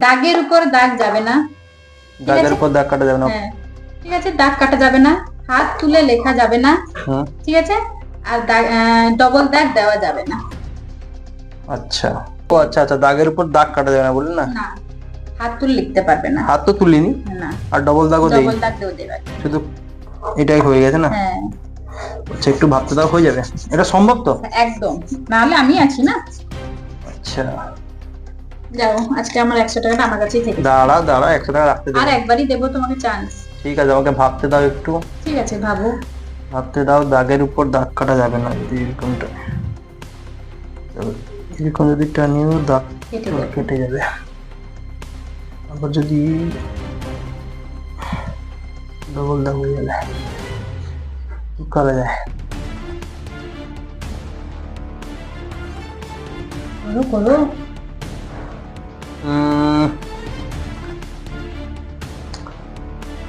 দাগের উপর দাগ যাবে না। দাগের উপর দাগ কাটা যাবে না। হ্যাঁ ঠিক আছে, দাগ কাটা যাবে না, হাত তুলে লেখা যাবে না, ঠিক আছে, আর ডবল দাগ দেওয়া যাবে না। আচ্ছা ও আচ্ছা আচ্ছা, দাগের উপর দাগ কাটা যাবে না বললেন না? না, হাত তুলে লিখতে পারবে না। হাত তো তুলিনি। না, আর ডবল দাগও দেই। ডবল দাগ দেওয়া যাবে। শুধু এটাই হয়ে গেছে না? হ্যাঁ আচ্ছা, একটু ভাবতে দাও, হয়ে যাবে? এটা সম্ভব তো? একদম, নাহলে আমি আছি না। আচ্ছা যাও, আজকে আমার 100 টাকাটা আমার কাছেই থেকে। দাঁড়া দাঁড়া, 100 টাকা রাখতে আর দেবো। একবারই দেবো তোমাকে চান্স। ঠিক আছে, আমাকে ভাবতে দাও একটু। ঠিক আছে, ভাবো। ভাবতে দাও। দাগের উপর দাগ কাটা যাবে না, যদি এরকমটা এরকম যদি টানিও দাগ কেটে যাবে। আবার যদি ডবল দাগ হয়ে যাবে, কি করা যায়? করো করো।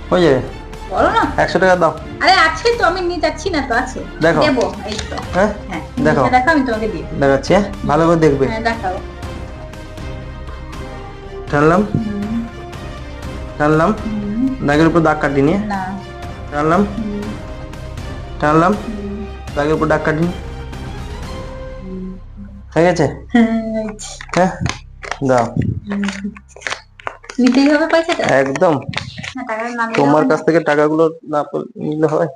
হয়ে যাবে। বলো না। 100 টাকা দাও। আরে আছে তো, আমি নিয়ে যাচ্ছি না তো, আছে। দেখো। দেবো, এই তো। হ্যাঁ হ্যাঁ দেখো। দেখো, আমি তোমাকে দিয়ে দিই। দেখাচ্ছি, হ্যাঁ ভালো করে দেখবে। হ্যাঁ দেখাও। টানলাম টানলাম, দাগের উপর দাগ কাটিনি। না। টানলাম টানলাম, দাগের উপর দাগ কাটিনি। হয়ে গেছে? হ্যাঁ দাও। নিতেই হবে পয়সাটা। একদম। না, টাকা না নিলে তোমার হবে কাছ না। থেকে টাকাগুলো না নিলে হয়?